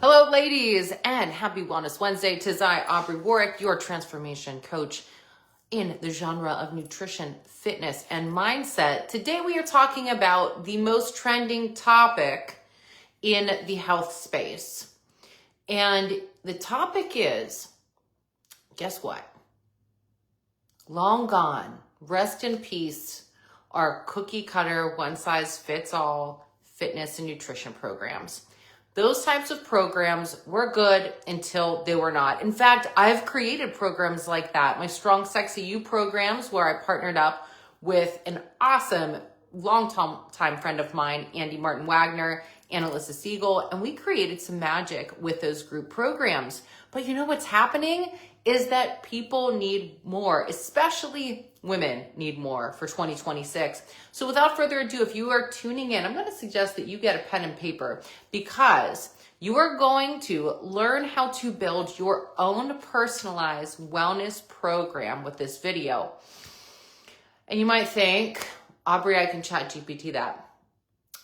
Hello, ladies, and happy Wellness Wednesday. 'Tis I, Aubrey Warwick, your transformation coach in the genre of nutrition, fitness, and mindset. Today, we are talking about the most trending topic in the health space. And the topic is, guess what? Long gone. Rest in peace are cookie cutter, one size fits all fitness and nutrition programs. Those types of programs were good until they were not. In fact, I've created programs like that. My Strong Sexy You programs, where I partnered up with an awesome long-time friend of mine, Andy Martin Wagner and Alyssa Siegel, and we created some magic with those group programs. But you know what's happening is that people need more, especially women need more for 2026. So without further ado, if you are tuning in, I'm going to suggest that you get a pen and paper, because you are going to learn how to build your own personalized wellness program with this video. And you might think, Aubrey, I can chat GPT that.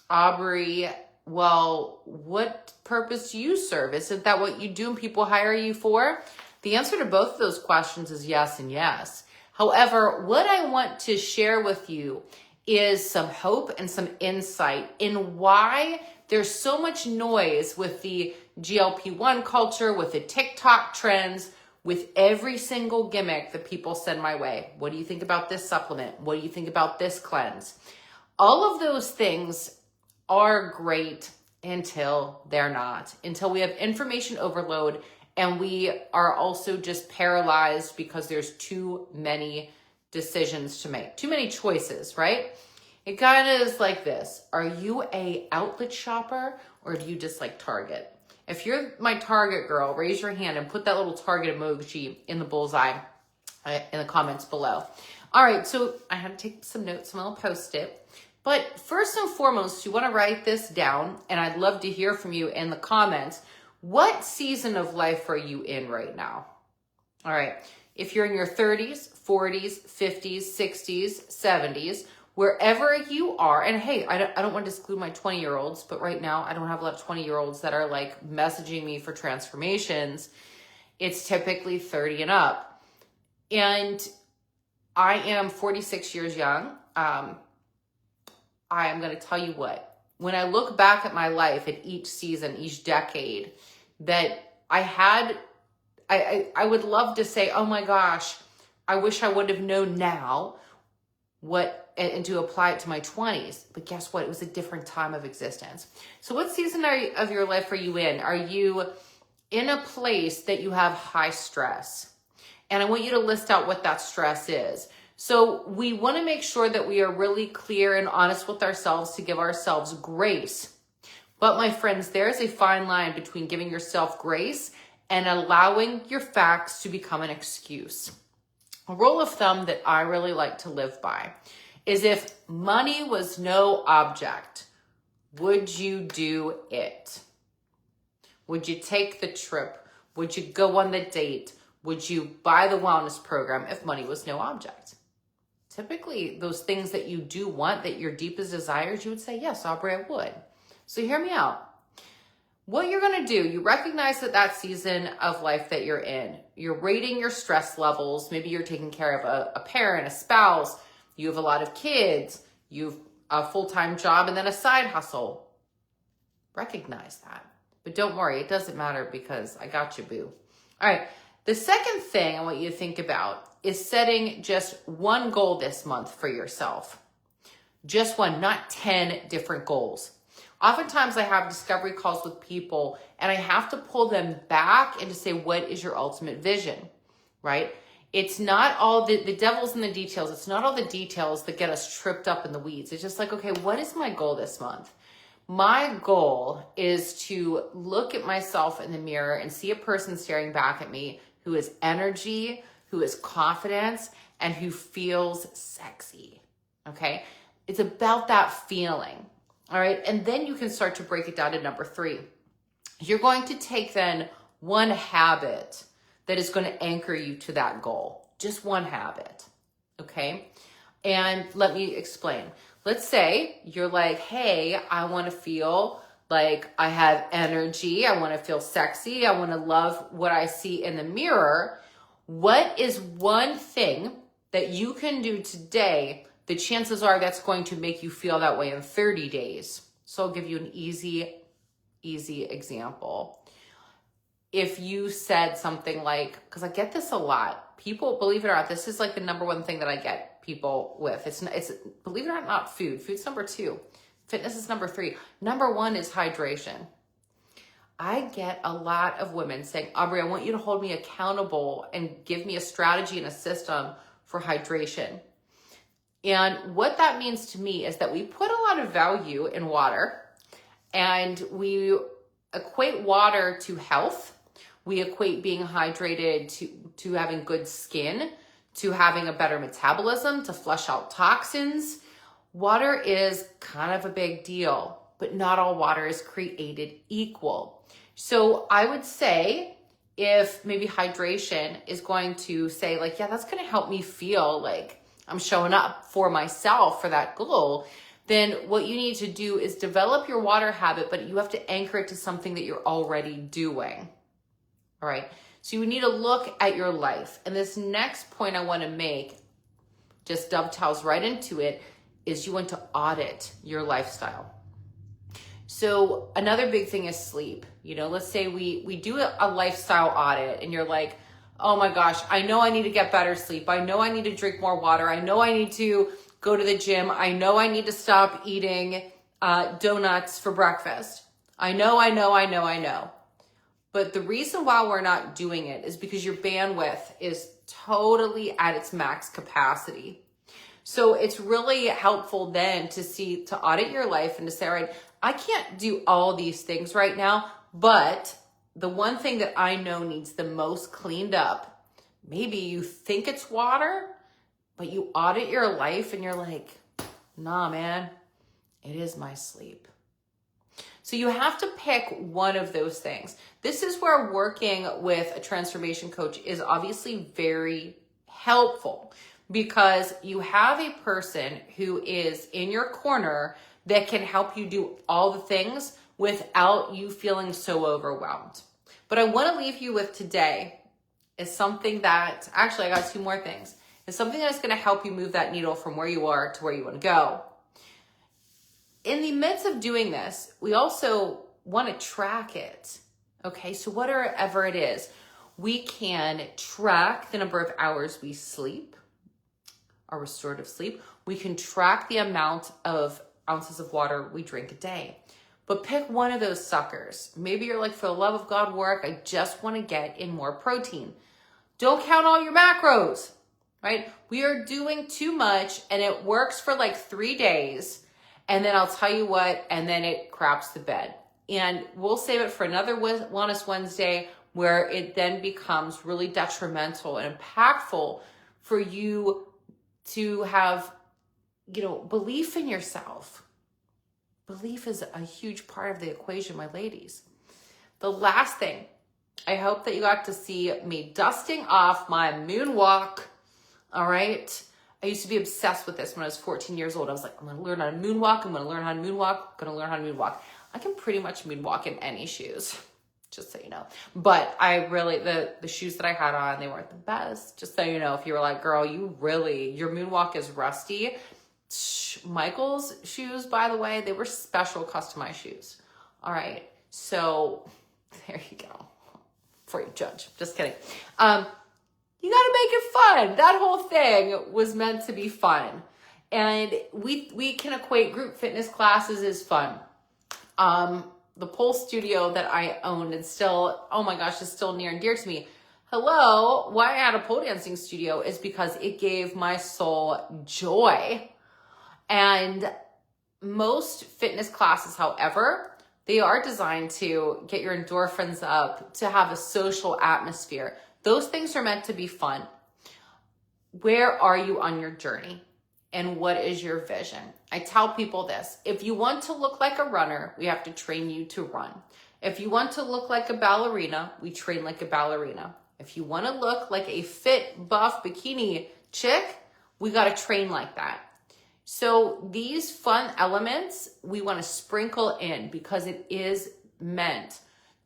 Aubrey, well, what purpose do you serve? Isn't that what you do and people hire you for? The answer to both of those questions is yes and yes. However, what I want to share with you is some hope and some insight in why there's so much noise with the GLP-1 culture, with the TikTok trends, with every single gimmick that people send my way. What do you think about this supplement? What do you think about this cleanse? All of those things are great until they're not, until we have information overload and we are also just paralyzed because there's too many decisions to make, too many choices, right? It kind of is like this. Are you a outlet shopper, or do you just like Target? If you're my Target girl, raise your hand and put that little Target emoji in the bullseye in the comments below. All right, so I had to take some notes and I'll post it. But first and foremost, you want to write this down, and I'd love to hear from you in the comments. What season of life are you in right now? All right. If you're in your 30s, 40s, 50s, 60s, 70s, wherever you are, and hey, I don't want to exclude my 20-year-olds, but right now I don't have a lot of 20-year-olds that are like messaging me for transformations. It's typically 30 and up. And I am 46 years young. I am going to tell you what. When I look back at my life, at each season, each decade that I had, I would love to say, oh my gosh, I wish I would have known now what, and to apply it to my 20s. But guess what? It was a different time of existence. So what season of your life are you in? Are you in a place that you have high stress? And I want you to list out what that stress is. So we want to make sure that we are really clear and honest with ourselves to give ourselves grace. But my friends, there's a fine line between giving yourself grace and allowing your facts to become an excuse. A rule of thumb that I really like to live by is, if money was no object, would you do it? Would you take the trip? Would you go on the date? Would you buy the wellness program if money was no object? Typically, those things that you do want, that your deepest desires, you would say, yes, Aubrey, I would. So hear me out. What you're going to do, you recognize that season of life that you're in. You're rating your stress levels. Maybe you're taking care of a parent, a spouse. You have a lot of kids. You've a full-time job and then a side hustle. Recognize that. But don't worry, it doesn't matter, because I got you, boo. All right. The second thing I want you to think about is setting just one goal this month for yourself. Just one, not 10 different goals. Oftentimes I have discovery calls with people and I have to pull them back and to say, what is your ultimate vision, right? It's not all the devil's in the details. It's not all the details that get us tripped up in the weeds. It's just like, okay, what is my goal this month? My goal is to look at myself in the mirror and see a person staring back at me who is energy, who is confidence, and who feels sexy, okay? It's about that feeling, all right? And then you can start to break it down to number 3. You're going to take then one habit that is going to anchor you to that goal. Just one habit, okay? And let me explain. Let's say you're like, hey, I want to feel Like, I have energy. I want to feel sexy. I want to love what I see in the mirror. What is one thing that you can do today? The chances are that's going to make you feel that way in 30 days. So I'll give you an easy example. If you said something like, because I get this a lot, people, believe it or not, this is like the number one thing that I get people with. It's believe it or not food. Food's number 2. Fitness is number 3. Number 1 is hydration. I get a lot of women saying, Aubrey, I want you to hold me accountable and give me a strategy and a system for hydration. And what that means to me is that we put a lot of value in water, and we equate water to health. We equate being hydrated to having good skin, to having a better metabolism, to flush out toxins. Water is kind of a big deal, but not all water is created equal. So I would say, if maybe hydration is going to say like, yeah, that's going to help me feel like I'm showing up for myself for that goal, then what you need to do is develop your water habit, but you have to anchor it to something that you're already doing. All right. So you need to look at your life. And this next point I want to make just dovetails right into it, is you want to audit your lifestyle. So another big thing is sleep. You know, let's say we do a lifestyle audit and you're like, oh my gosh, I know I need to get better sleep. I know I need to drink more water. I know I need to go to the gym. I know I need to stop eating donuts for breakfast. I know. But the reason why we're not doing it is because your bandwidth is totally at its max capacity. So it's really helpful then to audit your life and to say, all right, I can't do all these things right now, but the one thing that I know needs the most cleaned up, maybe you think it's water, but you audit your life and you're like, nah, man, it is my sleep. So you have to pick one of those things. This is where working with a transformation coach is obviously very helpful, because you have a person who is in your corner that can help you do all the things without you feeling so overwhelmed. But I want to leave you with today is something that, actually I got 2 more things. It's something that's going to help you move that needle from where you are to where you want to go. In the midst of doing this, we also want to track it. Okay, so whatever it is, we can track the number of hours we sleep, our restorative sleep. We can track the amount of ounces of water we drink a day. But pick one of those suckers. Maybe you're like, for the love of God, work, I just want to get in more protein. Don't count all your macros, right? We are doing too much and it works for like 3 days. And then I'll tell you what, and then it craps the bed. And we'll save it for another Wellness Wednesday, where it then becomes really detrimental and impactful for you to have, belief in yourself. Belief is a huge part of the equation, my ladies. The last thing, I hope that you got to see me dusting off my moonwalk. All right. I used to be obsessed with this when I was 14 years old. I was like, I'm going to learn how to moonwalk. I'm going to learn how to moonwalk. I can pretty much moonwalk in any shoes, just so you know. But I really, the shoes that I had on, they weren't the best. Just so you know, if you were like, girl, your moonwalk is rusty. Michael's shoes, by the way, they were special customized shoes. All right. So there you go. Before you judge. Just kidding. You got to make it fun. That whole thing was meant to be fun. And we can equate group fitness classes as fun. The pole studio that I owned and still, oh my gosh, is still near and dear to me. Hello, why I had a pole dancing studio is because it gave my soul joy. And most fitness classes, however, they are designed to get your endorphins up, to have a social atmosphere. Those things are meant to be fun. Where are you on your journey? And what is your vision? I tell people this. If you want to look like a runner, we have to train you to run. If you want to look like a ballerina, we train like a ballerina. If you want to look like a fit, buff, bikini chick, we got to train like that. So these fun elements we want to sprinkle in because it is meant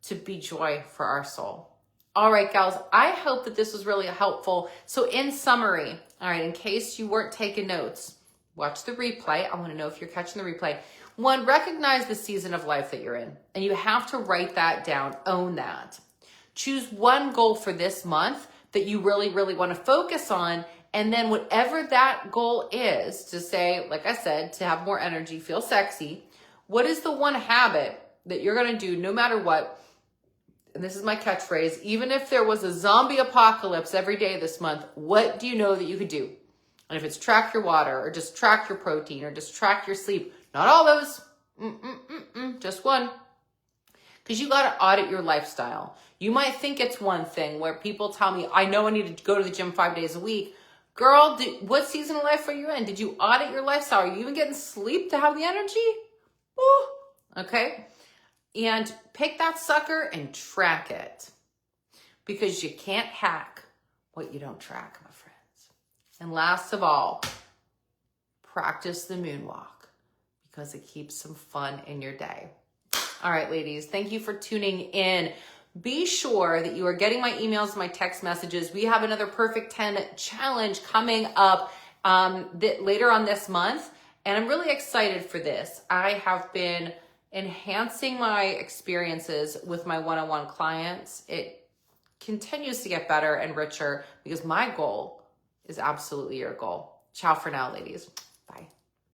to be joy for our soul. All right, gals, I hope that this was really helpful. So in summary, all right, in case you weren't taking notes, watch the replay. I want to know if you're catching the replay. One, recognize the season of life that you're in, and you have to write that down, own that. Choose one goal for this month that you really, really want to focus on, and then whatever that goal is, to say, like I said, to have more energy, feel sexy, what is the one habit that you're going to do no matter what? And this is my catchphrase, even if there was a zombie apocalypse every day this month, what do you know that you could do? And if it's track your water, or just track your protein, or just track your sleep, not all those, just one. Because you got to audit your lifestyle. You might think it's one thing where people tell me, I know I need to go to the gym 5 days a week. Girl, what season of life are you in? Did you audit your lifestyle? Are you even getting sleep to have the energy? Ooh, okay. And pick that sucker and track it, because you can't hack what you don't track, my friends. And last of all, practice the moonwalk, because it keeps some fun in your day. All right, ladies, thank you for tuning in. Be sure that you are getting my emails, my text messages. We have another Perfect 10 challenge coming up later on this month, and I'm really excited for this. I have been enhancing my experiences with my one-on-one clients. It continues to get better and richer because my goal is absolutely your goal. Ciao for now, ladies. Bye.